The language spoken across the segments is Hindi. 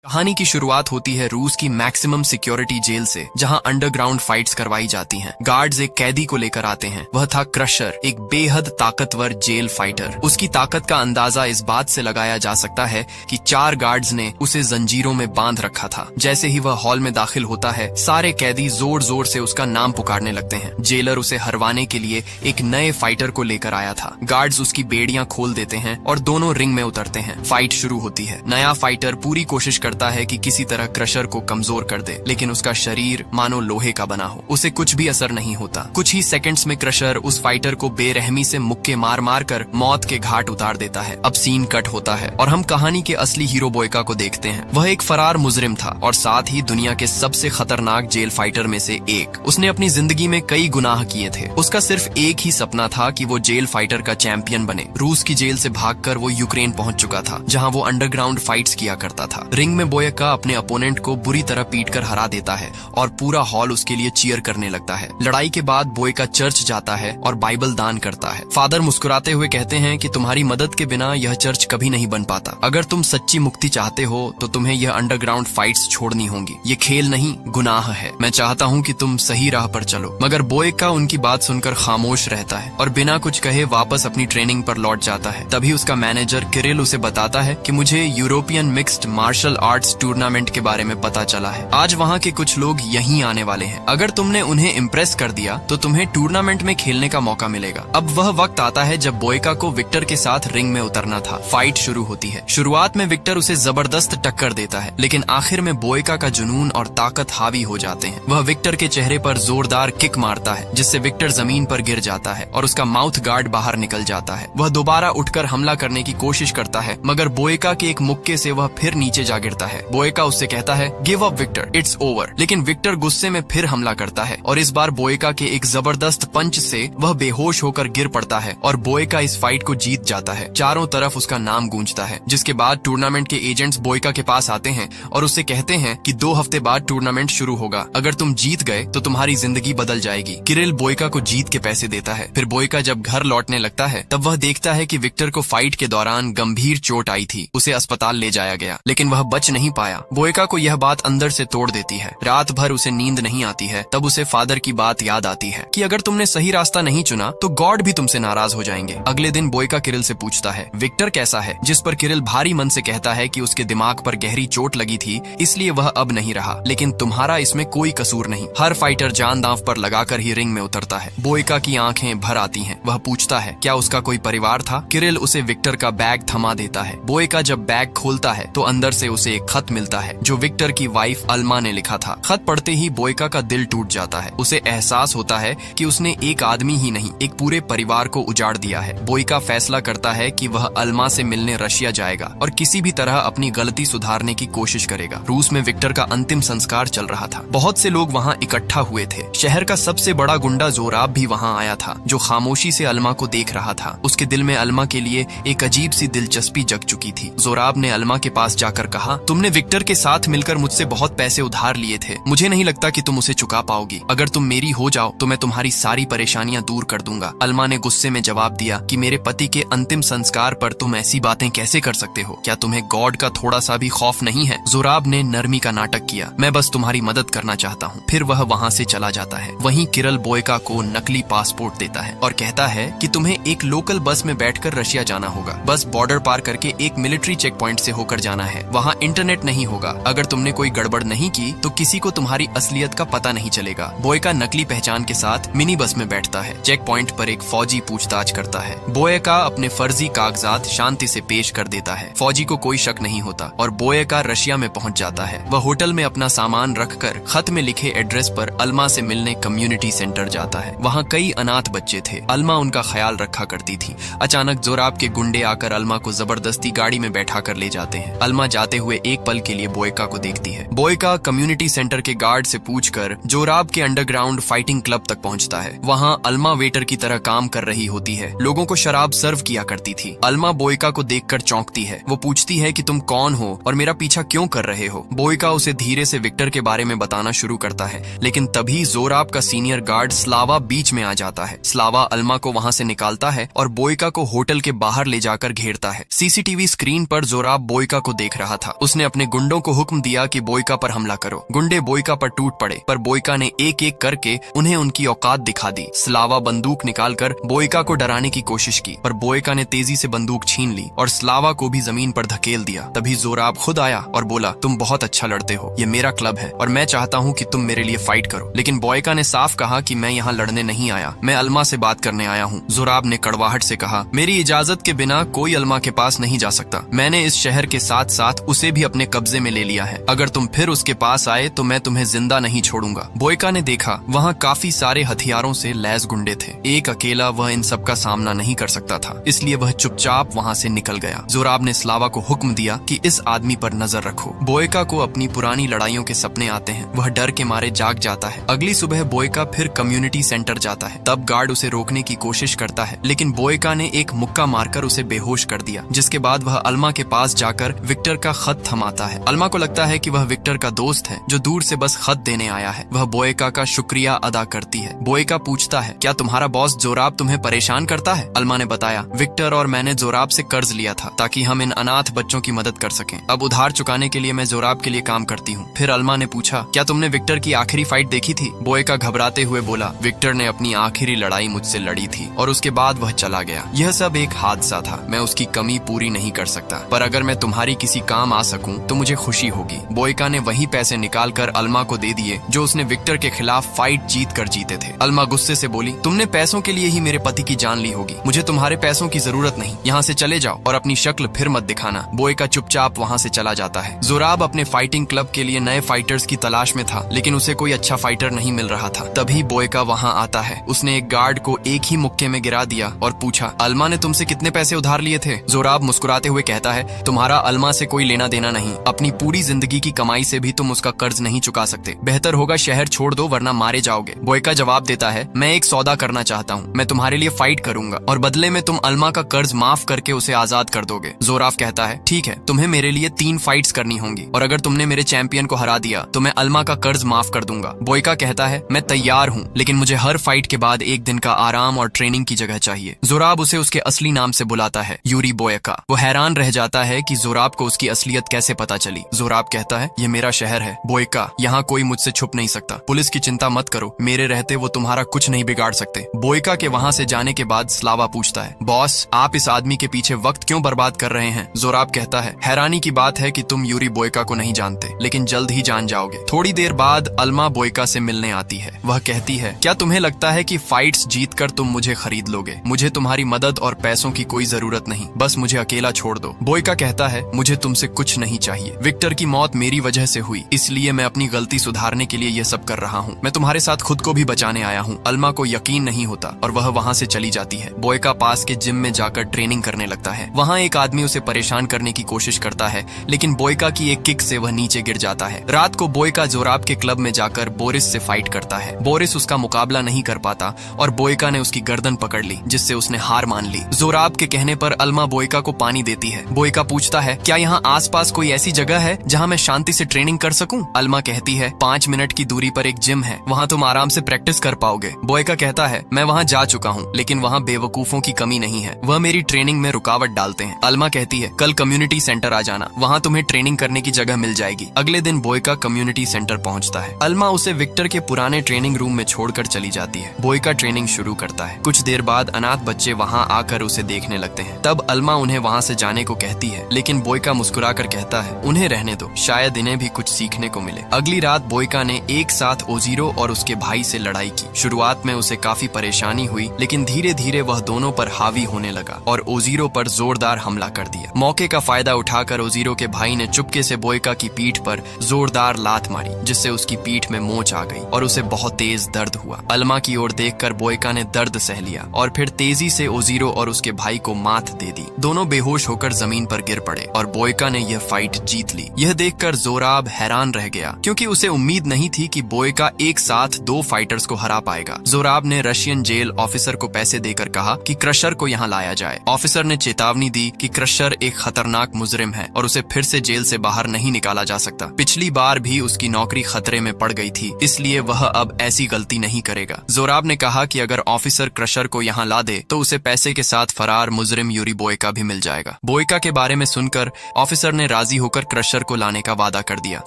कहानी की शुरुआत होती है रूस की मैक्सिमम सिक्योरिटी जेल से, जहां अंडरग्राउंड फाइट्स करवाई जाती हैं। गार्ड्स एक कैदी को लेकर आते हैं। वह था क्रशर, एक बेहद ताकतवर जेल फाइटर। उसकी ताकत का अंदाजा इस बात से लगाया जा सकता है कि 4 गार्ड्स ने उसे जंजीरों में बांध रखा था। जैसे ही वह हॉल में दाखिल होता है, सारे कैदी जोर जोर से उसका नाम पुकारने लगते हैं। जेलर उसे हरवाने के लिए एक नए फाइटर को लेकर आया था। गार्ड्स उसकी बेड़ियां खोल देते हैं और दोनों रिंग में उतरते हैं। फाइट शुरू होती है। नया फाइटर पूरी कोशिश करता है कि किसी तरह क्रशर को कमजोर कर दे, लेकिन उसका शरीर मानो लोहे का बना हो। उसे कुछ भी असर नहीं होता। कुछ ही सेकंड्स में क्रशर उस फाइटर को बेरहमी से मुक्के मार मार कर मौत के घाट उतार देता है। अब सीन कट होता है और हम कहानी के असली हीरो बोयका को देखते हैं। वह एक फरार मुजरिम था और साथ ही दुनिया के सबसे खतरनाक जेल फाइटर में से एक। उसने अपनी जिंदगी में कई गुनाह किए थे। उसका सिर्फ एक ही सपना था कि वो जेल फाइटर का चैंपियन बने। रूस की जेल से भागकर वो यूक्रेन पहुंच चुका था, जहां वो अंडरग्राउंड फाइट्स किया करता था। रिंग में बोयका अपने अपोनेंट को बुरी तरह पीटकर हरा देता है और पूरा हॉल उसके लिए चीयर करने लगता है। लड़ाई के बाद बोयका चर्च जाता है और बाइबल दान करता है। फादर मुस्कुराते हुए कहते हैं कि तुम्हारी मदद के बिना यह चर्च कभी नहीं बन पाता। अगर तुम सच्ची मुक्ति चाहते हो तो तुम्हें यह अंडरग्राउंड फाइट्स छोड़नी होंगी। ये खेल नहीं, गुनाह है। मैं चाहता हूँ कि तुम सही राह पर चलो। मगर बोयका उनकी बात सुनकर खामोश रहता है और बिना कुछ कहे वापस अपनी ट्रेनिंग पर लौट जाता है। तभी उसका मैनेजर किरिल उसे बताता है कि मुझे European mixed martial arts tournament के बारे में पता चला है। आज वहाँ के कुछ लोग यहीं आने वाले हैं। अगर तुमने उन्हें इम्प्रेस कर दिया तो तुम्हें टूर्नामेंट में खेलने का मौका मिलेगा। अब वह वक्त आता है जब बोयका को विक्टर के साथ रिंग में उतरना था। फाइट शुरू होती है। शुरुआत में विक्टर उसे जबरदस्त टक्कर देता है, लेकिन आखिर में बोयका का जुनून और ताकत हावी हो जाते हैं। वह विक्टर के चेहरे पर जोरदार किक मारता है, जिससे विक्टर जमीन पर गिर जाता है और उसका माउथ गार्ड बाहर निकल जाता है। वह दोबारा उठकर हमला करने की कोशिश करता है, मगर बोयका के एक मुक्के से वह फिर नीचे जा गिरता है। बोयका उससे कहता है, give up Victor, it's over. लेकिन विक्टर गुस्से में फिर हमला करता है और इस बार बोयका के एक जबरदस्त पंच से वह बेहोश होकर गिर पड़ता है और बोयका इस फाइट को जीत जाता है। चारों तरफ उसका नाम गूंजता है। जिसके बाद टूर्नामेंट के एजेंट्स बोयका के पास आते हैं और उससे कहते हैं कि 2 हफ्ते बाद टूर्नामेंट शुरू होगा। अगर तुम जीत गए तो तुम्हारी जिंदगी बदल जाएगी। किरिल बोयका को जीत के पैसे देता है। फिर बोयका जब घर लौटने लगता है तब वह देखता है कि विक्टर को फाइट के दौरान गंभीर चोट आई थी। उसे अस्पताल ले जाया गया, लेकिन वह बच नहीं पाया। बोयका को यह बात अंदर से तोड़ देती है। रात भर उसे नींद नहीं आती है। तब उसे फादर की बात याद आती है कि अगर तुमने सही रास्ता नहीं चुना तो गॉड भी तुमसे नाराज हो जाएंगे। अगले दिन बोयका किरिल से पूछता है, विक्टर कैसा है? जिस पर किरिल भारी मन से कहता है कि उसके दिमाग पर गहरी चोट लगी थी, इसलिए वह अब नहीं रहा। लेकिन तुम्हारा इसमें कोई कसूर नहीं। हर फाइटर जान दांव पर लगाकर ही रिंग में उतरता है। बोयका की आंखें भर आती हैं। वह पूछता है, क्या उसका कोई परिवार था? किरिल उसे विक्टर का बैग थमा देता है। बोयका जब बैग खोलता है तो अंदर से उसे एक खत मिलता है जो विक्टर की वाइफ अल्मा ने लिखा था। खत पढ़ते ही बोयका का दिल टूट जाता है। उसे एहसास होता है कि उसने एक आदमी ही नहीं, एक पूरे परिवार को उजाड़ दिया है। बोयका फैसला करता है कि वह अल्मा से मिलने रशिया जाएगा और किसी भी तरह अपनी गलती सुधारने की कोशिश करेगा। रूस में विक्टर का अंतिम संस्कार चल रहा था। बहुत से लोग वहाँ इकट्ठा हुए थे। शहर का सबसे बड़ा गुंडा जोराब भी वहाँ आया था, जो खामोशी से अल्मा को देख रहा था। उसके दिल में अल्मा के लिए एक अजीब सी दिलचस्पी जग चुकी थी। जोराब ने अल्मा के पास जाकर कहा, तुमने विक्टर के साथ मिलकर मुझसे बहुत पैसे उधार लिए थे। मुझे नहीं लगता कि तुम उसे चुका पाओगी। अगर तुम मेरी हो जाओ तो मैं तुम्हारी सारी परेशानियां दूर कर दूंगा। अल्मा ने गुस्से में जवाब दिया कि मेरे पति के अंतिम संस्कार पर तुम ऐसी बातें कैसे कर सकते हो? क्या तुम्हें गॉड का थोड़ा सा भी खौफ नहीं है? जोराब ने नरमी का नाटक किया, मैं बस तुम्हारी मदद करना चाहता हूँ। फिर वह वहाँ से चला जाता है। वहीं किरिल बोयका को नकली पासपोर्ट देता है और कहता है कि तुम्हें एक लोकल बस में बैठकर रशिया जाना होगा। बस बॉर्डर पार करके एक मिलिट्री चेक पॉइंट से होकर जाना है। वहाँ इंटरनेट नहीं होगा। अगर तुमने कोई गड़बड़ नहीं की तो किसी को तुम्हारी असलियत का पता नहीं चलेगा। बोयका नकली पहचान के साथ मिनी बस में बैठता है। चेक पॉइंट पर एक फौजी पूछताछ करता है। बोयका अपने फर्जी कागजात शांति से पेश कर देता है। फौजी को कोई शक नहीं होता और बोयका रशिया में पहुंच जाता है। वह होटल में अपना सामान रखकर खत में लिखे एड्रेस पर अल्मा से मिलने कम्युनिटी सेंटर जाता है। वहाँ कई अनाथ बच्चे थे। अल्मा उनका ख्याल रखा करती थी। अचानक जोराब के गुंडे आकर अल्मा को जबरदस्ती गाड़ी में बैठा कर ले जाते हैं। अल्मा जाते हुए एक पल के लिए बोयका को देखती है। बोयका कम्युनिटी सेंटर के गार्ड से पूछकर जोराब के अंडरग्राउंड फाइटिंग क्लब तक पहुंचता है। वहाँ अल्मा वेटर की तरह काम कर रही होती है। लोगों को शराब सर्व किया करती थी। अल्मा बोयका को देखकर चौंकती है। वो पूछती है कि तुम कौन हो और मेरा पीछा क्यों कर रहे हो? बोयका उसे धीरे से विक्टर के बारे में बताना शुरू करता है, लेकिन तभी जोराब का सीनियर गार्ड स्लावा बीच में आ जाता है। स्लावा अल्मा को वहाँ से निकालता है और बोयका को होटल के बाहर ले जाकर घेरता है। सीसीटीवी स्क्रीन पर जोराब बोयका को देख रहा था। उसने अपने गुंडों को हुक्म दिया कि बोयका पर हमला करो। गुंडे बोयका पर टूट पड़े, पर बोयका ने एक एक करके उन्हें उनकी औकात दिखा दी। स्लावा बंदूक निकालकर बोयका को डराने की कोशिश की, पर बोयका ने तेजी से बंदूक छीन ली और स्लावा को भी जमीन पर धकेल दिया। तभी जोराब खुद आया और बोला, तुम बहुत अच्छा लड़ते हो, ये मेरा क्लब है और मैं चाहता हूँ कि तुम मेरे लिए फाइट करो। लेकिन बोयका ने साफ कहा कि मैं यहाँ लड़ने नहीं आया, मैं अल्मा से बात करने आया हूँ। जोराब ने कड़वाहट से कहा, मेरी इजाजत के बिना कोई अल्मा के पास नहीं जा सकता। मैंने इस शहर के साथ साथ उसे भी अपने कब्जे में ले लिया है। अगर तुम फिर उसके पास आए तो मैं तुम्हें जिंदा नहीं छोड़ूंगा। बोयका ने देखा वहाँ काफी सारे हथियारों से लैस गुंडे थे। एक अकेला वह इन सब का सामना नहीं कर सकता था, इसलिए वह चुपचाप वहाँ से निकल गया। जोराब ने स्लावा को हुक्म दिया कि इस आदमी पर नजर रखो। बोयका को अपनी पुरानी लड़ाइयों के सपने आते हैं, वह डर के मारे जाग जाता है। अगली सुबह बोयका फिर कम्युनिटी सेंटर जाता है। तब गार्ड उसे रोकने की कोशिश करता है, लेकिन बोयका ने एक मुक्का मारकर उसे बेहोश कर दिया, जिसके बाद वह अल्मा के पास जाकर विक्टर का खत थमाता है। अल्मा को लगता है कि वह विक्टर का दोस्त है जो दूर से बस खत देने आया है। वह बोयका का शुक्रिया अदा करती है। बोयका पूछता है, क्या तुम्हारा बॉस जोराब तुम्हें परेशान करता है? अल्मा ने बताया, विक्टर और मैंने जोराब से कर्ज लिया था ताकि हम इन अनाथ बच्चों की मदद कर सकें। अब उधार चुकाने के लिए मैं जोराब के लिए काम करती हूँ। फिर अल्मा ने पूछा, क्या तुमने विक्टर की आखिरी फाइट देखी थी? बोयका घबराते हुए बोला, विक्टर ने अपनी आखिरी लड़ाई मुझसे लड़ी थी और उसके बाद वह चला गया। यह सब एक हादसा था, मैं उसकी कमी पूरी नहीं कर सकता, पर अगर मैं तुम्हारी किसी काम आ सकूं तो मुझे खुशी होगी। बोयका ने वही पैसे निकालकर अल्मा को दे दिए जो उसने विक्टर के खिलाफ फाइट जीत कर जीते थे। अल्मा गुस्से से बोली, तुमने पैसों के लिए ही मेरे पति की जान ली होगी, मुझे तुम्हारे पैसों की जरूरत नहीं, यहाँ से चले जाओ और अपनी शक्ल फिर मत दिखाना। बोयका चुपचाप वहाँ से चला जाता है। जोराब अपने फाइटिंग क्लब के लिए नए फाइटर्स की तलाश में था, लेकिन उसे कोई अच्छा फाइटर नहीं मिल रहा था। तभी बोयका वहाँ आता है। उसने एक गार्ड को एक ही मुक्के में गिरा दिया और पूछा, अल्मा ने तुमसे कितने पैसे उधार लिए थे? जोराब मुस्कुराते हुए कहता है, तुम्हारा अल्मा से कोई लेना देना नहीं, अपनी पूरी जिंदगी की कमाई से भी तुम उसका कर्ज नहीं चुका सकते। बेहतर होगा शहर छोड़ दो वरना मारे जाओगे। बोयका जवाब देता है, मैं एक सौदा करना चाहता हूँ, मैं तुम्हारे लिए फाइट करूंगा और बदले में तुम अल्मा का कर्ज माफ करके उसे आजाद कर दोगे। जोराब कहता है, ठीक है, तुम्हें मेरे लिए 3 फाइट्स करनी होंगी और अगर तुमने मेरे चैंपियन को हरा दिया तो मैं अल्मा का कर्ज माफ कर दूंगा। बोयका कहता है, मैं तैयार हूँ, लेकिन मुझे हर फाइट के बाद एक दिन का आराम और ट्रेनिंग की जगह चाहिए। जोराब उसे उसके असली नाम से बुलाता है, यूरी बोयका। वो हैरान रह जाता है कि जोराब को उसकी असलियत कैसे पता चली। जोराब कहता है, ये मेरा शहर है बोयका, यहाँ कोई मुझसे छुप नहीं सकता। पुलिस की चिंता मत करो, मेरे रहते वो तुम्हारा कुछ नहीं बिगाड़ सकते। बोयका के वहाँ से जाने के बाद स्लावा पूछता है, बॉस आप इस आदमी के पीछे वक्त क्यों बर्बाद कर रहे हैं? जोराब कहता है, हैरानी की बात है कि तुम यूरी बोयका को नहीं जानते, लेकिन जल्द ही जान जाओगे। थोड़ी देर बाद अल्मा बोयका से मिलने आती है। वह कहती है, क्या तुम्हें लगता है कि फाइट्स जीतकर तुम मुझे खरीद लोगे? मुझे तुम्हारी मदद और पैसों की कोई जरूरत नहीं, बस मुझे अकेला छोड़ दो। बोयका कहता है, मुझे तुमसे कुछ नहीं चाहिए। विक्टर की मौत मेरी वजह से हुई, इसलिए मैं अपनी गलती सुधारने के लिए यह सब कर रहा हूँ। मैं तुम्हारे साथ खुद को भी बचाने आया हूँ। अल्मा को यकीन नहीं होता और वह वहाँ से चली जाती है। बोयका पास के जिम में जाकर ट्रेनिंग करने लगता है। वहाँ एक आदमी उसे परेशान करने की कोशिश करता है, लेकिन बोयका की एक किक से वह नीचे गिर जाता है। रात को बोयका जोराब के क्लब में जाकर बोरिस से फाइट करता है। बोरिस उसका मुकाबला नहीं कर पाता और बोयका ने उसकी गर्दन पकड़ ली, जिससे उसने हार मान ली। जोराब के कहने पर अल्मा बोयका को पानी देती है। बोयका पूछता है, क्या यहाँ आसपास कोई ऐसी जगह है जहाँ मैं शांति से ट्रेनिंग कर सकूं? अल्मा कहती है, 5 मिनट की दूरी पर एक जिम है, वहाँ तुम आराम से प्रैक्टिस कर पाओगे। बोयका कहता है, मैं वहाँ जा चुका हूँ, लेकिन वहाँ बेवकूफों की कमी नहीं है, वह मेरी ट्रेनिंग में रुकावट डालते हैं। अल्मा कहती है, कल कम्युनिटी सेंटर आ जाना, वहाँ तुम्हें ट्रेनिंग करने की जगह मिल जाएगी। अगले दिन बोयका कम्युनिटी सेंटर पहुँचता है। अल्मा उसे विक्टर के पुराने ट्रेनिंग रूम में छोड़कर चली जाती है। बोयका ट्रेनिंग शुरू करता है। कुछ देर बाद अनाथ बच्चे वहाँ आकर उसे देखने लगते हैं। तब अल्मा उन्हें वहाँ से जाने को कहती है, लेकिन बोयका मुस्कुराकर कहता है, उन्हें रहने दो, शायद इन्हें भी कुछ सीखने को मिले। अगली रात बोयका ने एक साथ ओजीरो और उसके भाई से लड़ाई की। शुरुआत में उसे काफी परेशानी हुई, लेकिन धीरे धीरे वह दोनों पर हावी होने लगा और ओजीरो पर जोरदार हमला कर दिया। मौके का फायदा उठाकर ओजीरो के भाई ने चुपके से बोयका की पीठ पर जोरदार लात मारी, जिससे उसकी पीठ में मोच आ गई और उसे बहुत तेज दर्द हुआ। अल्मा की ओर देखकर बोयका ने दर्द सह लिया और फिर तेजी से ओजीरो और उसके भाई को मात दे दी। दोनों बेहोश होकर जमीन पर गिर पड़े और बोयका ने यह फाइट जीत ली। यह देखकर जोराब हैरान रह गया, क्योंकि उसे उम्मीद नहीं थी कि बोयका एक साथ 2 फाइटर्स को हरा पाएगा। जोराब ने रशियन जेल ऑफिसर को पैसे देकर कहा कि क्रशर को यहाँ लाया जाए। ऑफिसर ने चेतावनी दी कि क्रशर एक खतरनाक मुजरिम है और उसे फिर से जेल से बाहर नहीं निकाला जा सकता। पिछली बार भी उसकी नौकरी खतरे में पड़ गई थी, इसलिए वह अब ऐसी गलती नहीं करेगा। जोराब ने कहा कि अगर ऑफिसर क्रशर को यहाँ ला दे तो उसे पैसे के साथ फरार मुजरिम यूरी बोयका भी मिल जाएगा। बोयका के बारे में सुनकर ऑफिसर ने राजी होकर क्रशर को लाने का वादा कर दिया।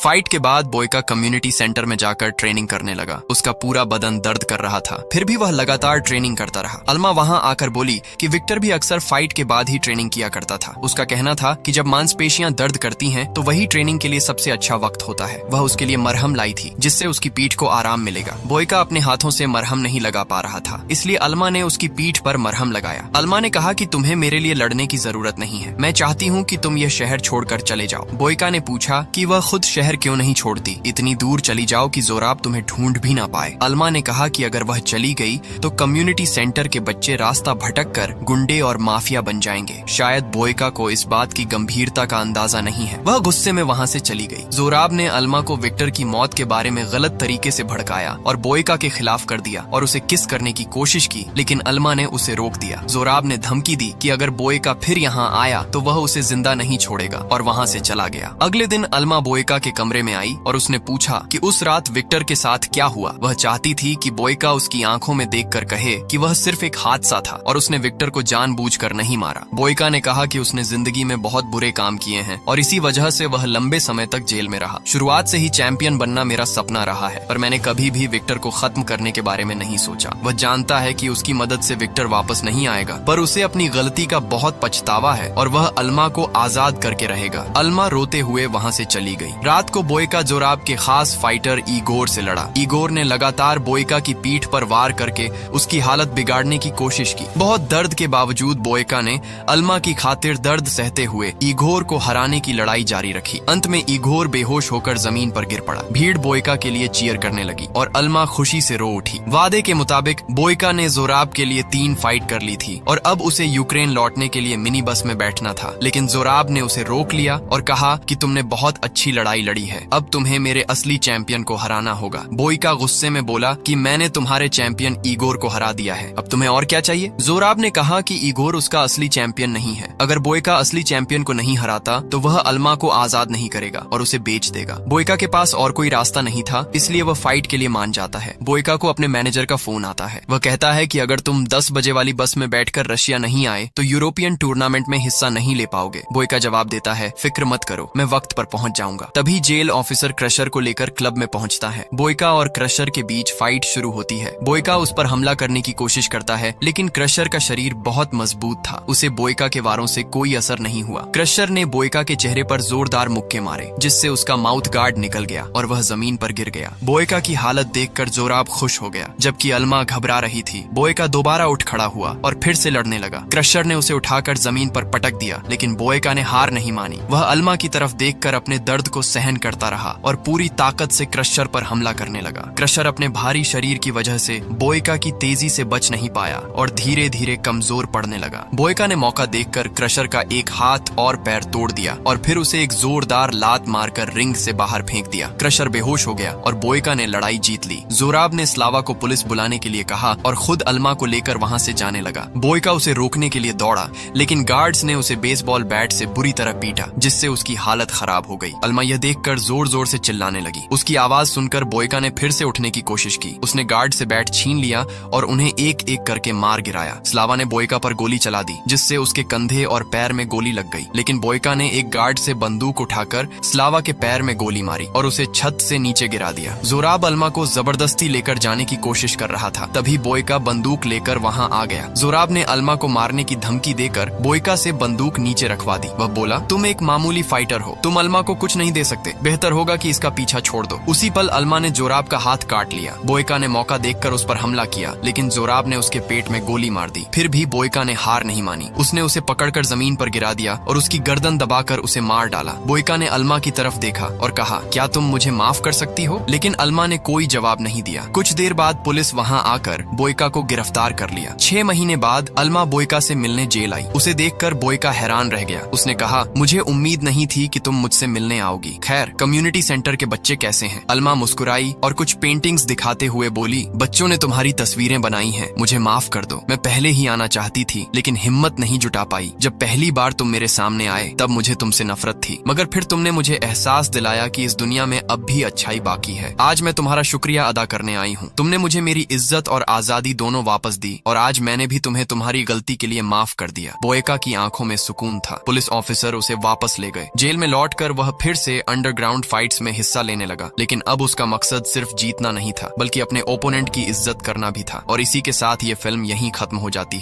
फाइट के बाद बोयका कम्युनिटी सेंटर में जाकर ट्रेनिंग करने लगा। उसका पूरा बदन दर्द कर रहा था, फिर भी वह लगातार ट्रेनिंग करता रहा। अल्मा वहां आकर बोली कि विक्टर भी अक्सर फाइट के बाद ही ट्रेनिंग किया करता था। उसका कहना था कि जब मांसपेशियां दर्द करती हैं तो वही ट्रेनिंग के लिए सबसे अच्छा वक्त होता है। वह उसके लिए मरहम लाई थी जिससे उसकी पीठ को आराम मिलेगा। बोयका अपने हाथों से मरहम नहीं लगा पा रहा था, इसलिए अल्मा ने उसकी पीठ पर मरहम लगाया। अल्मा ने कहा कि तुम्हें मेरे लिए लड़ने की जरूरत नहीं है, मैं चाहती हूँ कि तुम यह शहर छोड़कर चले जाओ। बोयका ने पूछा कि वह खुद शहर क्यों नहीं छोड़ती, इतनी दूर चली जाओ कि जोराब तुम्हें ढूंढ भी ना पाए। अल्मा ने कहा कि अगर वह चली गई तो कम्युनिटी सेंटर के बच्चे रास्ता भटक कर गुंडे और माफिया बन जाएंगे। शायद बोयका को इस बात की गंभीरता का अंदाजा नहीं है। वह गुस्से में वहां से चली गई। जोराब ने अल्मा को विक्टर की मौत के बारे में गलत तरीके से भड़काया और बोयका के खिलाफ कर दिया और उसे किस करने की कोशिश की, लेकिन अल्मा ने उसे रोक दिया। जोराब ने धमकी दी कि अगर बोयका फिर यहाँ आया तो वह उसे जिंदा नहीं छोड़ेगा और वहां से चला गया। अगले दिन अल्मा बोयका के कमरे में आई और उसने पूछा कि उस रात विक्टर के साथ क्या हुआ। वह चाहती थी कि बोयका उसकी आंखों में देखकर कहे कि वह सिर्फ एक हादसा था और उसने विक्टर को जानबूझकर नहीं मारा। बोयका ने कहा कि उसने जिंदगी में बहुत बुरे काम किए हैं और इसी वजह से वह लंबे समय तक जेल में रहा। शुरुआत से ही चैंपियन बनना मेरा सपना रहा है, पर मैंने कभी भी विक्टर को खत्म करने के बारे में नहीं सोचा। वह जानता है कि उसकी मदद से विक्टर वापस नहीं आएगा, पर उसे अपनी गलती का बहुत पछतावा है और वह अल्मा को आजाद करके रहेगा। अल्मा रोते हुए वहां से चली गई। रात को बोयका जोराब के खास फाइटर ईगोर से लड़ा। ईगोर ने लगातार बोयका की पीठ पर वार करके उसकी हालत बिगाड़ने की कोशिश की। बहुत दर्द के बावजूद बोयका ने अल्मा की खातिर दर्द सहते हुए ईगोर को हराने की लड़ाई जारी रखी। अंत में ईगोर बेहोश होकर जमीन पर गिर पड़ा। भीड़ बोयका के लिए चीयर करने लगी और अल्मा खुशी से रो उठी। वादे के मुताबिक बोयका ने जोराब के लिए 3 फाइट कर ली थी और अब उसे यूक्रेन लौटने के लिए मिनी बस में बैठना था, लेकिन जोराब ने उसे रोक लिया और कहा कि तुमने बहुत अच्छी लड़ाई लड़ी है, अब तुम्हें मेरे असली चैंपियन को हराना होगा। बोयका गुस्से में बोला कि मैंने तुम्हारे चैंपियन ईगोर को हरा दिया है, अब तुम्हें और क्या चाहिए। जोराब ने कहा कि ईगोर उसका असली चैंपियन नहीं है। अगर बोयका असली चैंपियन को नहीं हराता तो वह अल्मा को आजाद नहीं करेगा और उसे बेच देगा। बोयका के पास और कोई रास्ता नहीं था, इसलिए वह फाइट के लिए मान जाता है। बोयका को अपने मैनेजर का फोन आता है। वह कहता है कि अगर तुम 10 बजे वाली बस में बैठकर रशिया नहीं आए तो यूरोपियन टूर्नामेंट में हिस्सा नहीं ले पाओगे। बोयका जवाब देता है, फिक्र मत करो, मैं वक्त पर पहुंच जाऊंगा। तभी जेल ऑफिसर क्रशर को लेकर क्लब में पहुंचता है। बोयका और क्रशर के बीच फाइट शुरू होती है। बोयका उस पर हमला करने की कोशिश करता है, लेकिन क्रशर का शरीर बहुत मजबूत था, उसे बोयका के वारों से कोई असर नहीं हुआ। क्रशर ने बोयका के चेहरे पर जोरदार मुक्के मारे, जिससे उसका माउथ गार्ड निकल गया और वह जमीन पर गिर गया। बोयका की हालत देखकर जोराब खुश हो गया, जबकि अल्मा घबरा रही थी। बोयका दोबारा उठ खड़ा हुआ और फिर से लड़ने लगा। क्रशर ने उसे उठाकर जमीन पर पटक दिया, लेकिन बोयका ने हार नहीं मानी। वह अल्मा की तरफ देखकर अपने दर्द को सहन करता रहा और पूरी ताकत से क्रशर पर हमला करने लगा। क्रशर अपने भारी शरीर की वजह से बोयका की तेजी से बच नहीं पाया और धीरे धीरे कमजोर पड़ने लगा। बोयका ने मौका देखकर क्रशर का एक हाथ और पैर तोड़ दिया और फिर उसे एक जोरदार लात मारकर रिंग से बाहर फेंक दिया। क्रशर बेहोश हो गया और बोयका ने लड़ाई जीत ली। जोराब ने स्लावा को पुलिस बुलाने के लिए कहा और खुद अल्मा को लेकर वहां से जाने लगा। बोयका उसे रोकने के लिए दौड़ा, लेकिन गार्ड्स ने उसे बेसबॉल बैट से बुरी तरह पीटा, जिससे उसकी हालत खराब हो गई। अल्मा यह देखकर जोर जोर से चिल्लाने लगी। उसकी आवाज सुनकर बोयका ने फिर से उठने की कोशिश की। उसने गार्ड से बैट छीन लिया और उन्हें एक एक करके मार गिराया। स्लावा ने बोयका पर गोली चला दी, जिससे उसके कंधे और पैर में गोली लग गई, लेकिन बोयका ने एक गार्ड से बंदूक उठाकर स्लावा के पैर में गोली मारी और उसे छत से नीचे गिरा दिया। जोराब अल्मा को जबरदस्ती लेकर जाने की कोशिश कर रहा था, तभी बोयका बंदूक लेकर वहां आ गया। जोराब ने अल्मा को मारने की धमकी देकर बोयका से बंदूक नीचे रखवा दी। वह बोला, तुम एक मामूली फाइटर हो, तुम अल्मा को कुछ नहीं दे सकते, बेहतर होगा कि इसका पीछा छोड़ दो। उसी पल अल्मा ने जोराब का हाथ काट लिया। बोयका ने मौका देखकर उस पर हमला किया, लेकिन जोराब ने उसके पेट में गोली मार दी। फिर भी बोयका ने हार नहीं मानी। उसने उसे पकड़कर जमीन पर गिरा दिया और उसकी गर्दन दबाकर उसे मार डाला। बोयका ने अल्मा की तरफ देखा और कहा, क्या तुम मुझे माफ कर सकती हो? लेकिन अल्मा ने कोई जवाब नहीं दिया। कुछ देर बाद पुलिस वहां आकर बोयका को गिरफ्तार कर लिया। 6 महीने बाद अल्मा बोयका से मिलने जेल आई। उसे देखकर बोयका हैरान रह गया। उसने कहा, मुझे उम्मीद नहीं थी कि तुम मुझसे मिलने आओगी। खैर, कम्युनिटी सेंटर के बच्चे कैसे हैं? अल्मा मुस्कुराई और कुछ पेंटिंग्स दिखाते हुए बोली, बच्चों ने तुम्हारी तस्वीरें बनाई हैं, मुझे माफ कर दो। मैं पहले ही आना चाहती थी, लेकिन हिम्मत नहीं जुटा पाई। जब पहली बार तुम मेरे सामने आए तब मुझे तुमसे नफरत थी, मगर फिर तुमने मुझे एहसास दिलाया कि इस दुनिया में अब भी अच्छाई बाकी है। आज मैं तुम्हारा शुक्रिया अदा करने आई हूँ। तुमने मुझे मेरी इज्जत और आजादी दोनों वापस दी और आज मैंने भी तुम्हें तुम्हारी गलती के लिए माफ कर दिया। बोयका की आंखों में सुकून था। पुलिस ऑफिसर उसे वापस ले गए। जेल में लौटकर वह फिर से अंडरग्राउंड फाइट्स में हिस्सा लेने लगा, लेकिन अब उसका मकसद सिर्फ जीतना नहीं था बल्कि अपने ओपोनेंट की इज्जत करना भी था। और इसी के साथ ये फिल्म यहीं खत्म हो जाती है।